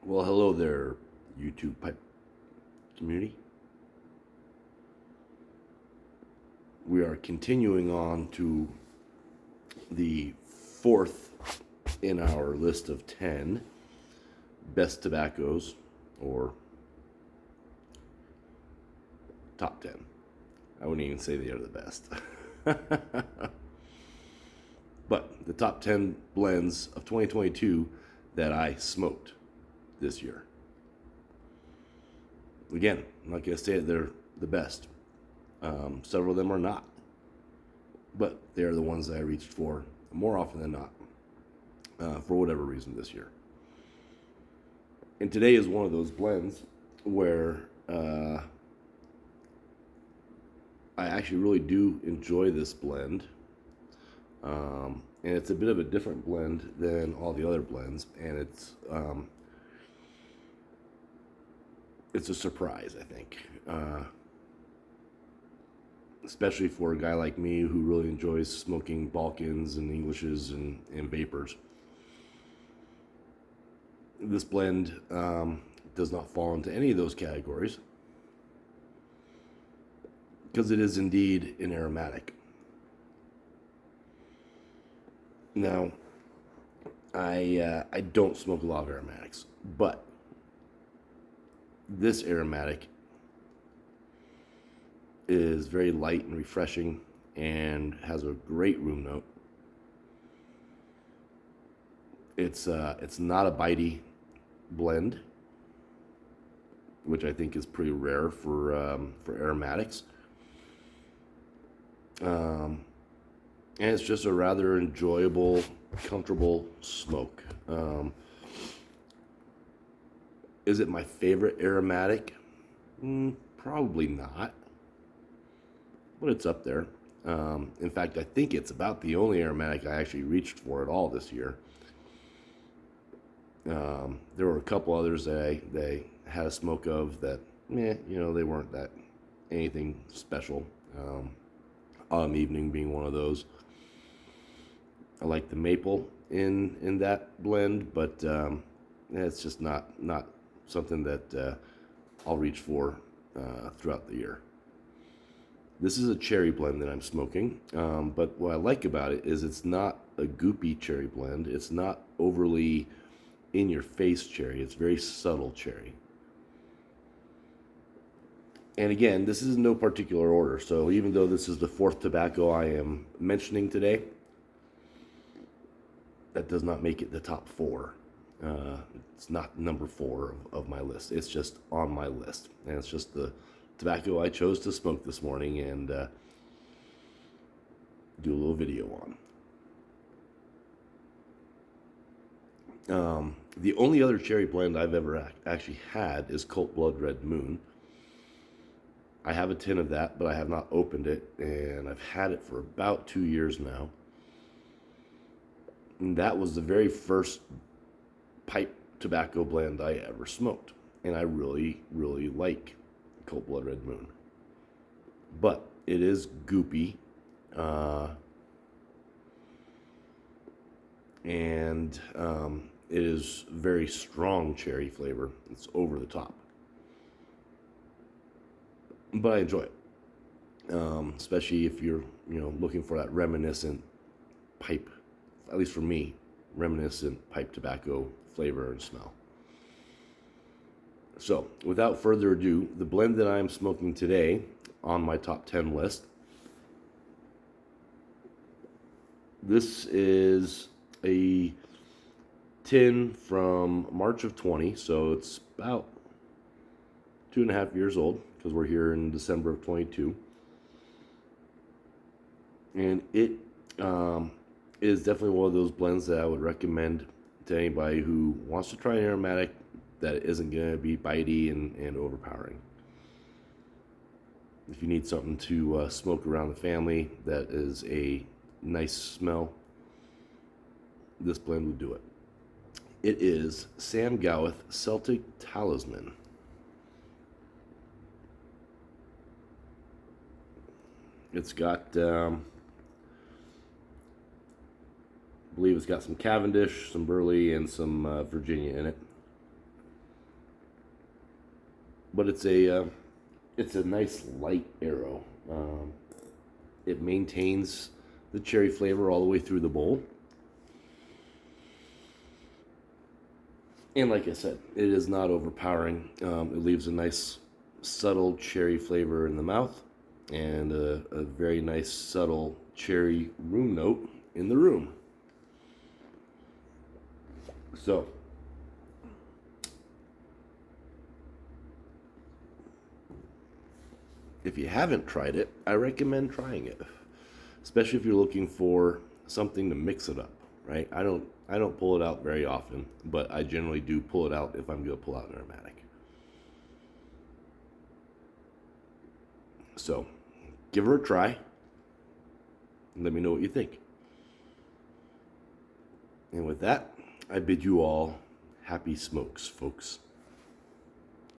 Well, hello there, YouTube pipe community. We are continuing on to the fourth in our list of 10 best tobaccos, or top 10. I wouldn't even say they are the best. But the top 10 blends of 2022 that I smoked this year. Again, I'm not going to say that they're the best. Several of them are not. But they're the ones that I reached for more often than not, for whatever reason this year. And today is one of those blends where I actually really do enjoy this blend. And it's a bit of a different blend than all the other blends, and it's a surprise, I think. Especially for a guy like me who really enjoys smoking Balkans and Englishes and vapors. This blend does not fall into any of those categories because it is indeed an aromatic. Now, I don't smoke a lot of aromatics, but this aromatic is very light and refreshing and has a great room note. It's not a bitey blend, which I think is pretty rare for aromatics. And it's just a rather enjoyable, comfortable smoke. Is it my favorite aromatic? Probably not, but it's up there. In fact, I think it's about the only aromatic I actually reached for at all this year. There were a couple others that I had a smoke of that, they weren't that anything special. Autumn Evening being one of those. I like the maple in that blend, but it's just not something that I'll reach for throughout the year. This is a cherry blend that I'm smoking, but what I like about it is it's not a goopy cherry blend. It's not overly in-your-face cherry. It's very subtle cherry. And again, this is in no particular order, so even though this is the fourth tobacco I am mentioning today, that does not make it the top four. It's not number 4 of my list. It's just on my list. And it's just the tobacco I chose to smoke this morning and do a little video on. The only other cherry blend I've ever actually had is Colt Blood Red Moon. I have a tin of that, but I have not opened it, and I've had it for about 2 years now. And that was the very first pipe tobacco blend I ever smoked, and I really, really like Colt Blood Red Moon. But it is goopy, and it is very strong cherry flavor. It's over the top, but I enjoy it, especially if you're looking for that reminiscent pipe. At least for me, reminiscent pipe tobacco flavor and smell. So, without further ado, the blend that I'm smoking today on my top 10 list. This is a tin from March of 20, so it's about 2.5 years old because we're here in December of 22. And it is definitely one of those blends that I would recommend to anybody who wants to try an aromatic that isn't going to be bitey and overpowering. If you need something to smoke around the family that is a nice smell, this blend would do it. It is Sam Gawith Celtic Talisman. It's got I believe it's got some Cavendish, some Burley, and some Virginia in it. but it's a nice light arrow. It maintains the cherry flavor all the way through the bowl. And like I said, it is not overpowering. It leaves a nice, subtle cherry flavor in the mouth and a very nice, subtle cherry room note in the room. So, if you haven't tried it, I recommend trying it, especially if you're looking for something to mix it up. Right? I don't pull it out very often, but I generally do pull it out if I'm going to pull out an aromatic. So, give her a try and let me know what you think. And with that, I bid you all happy smokes, folks.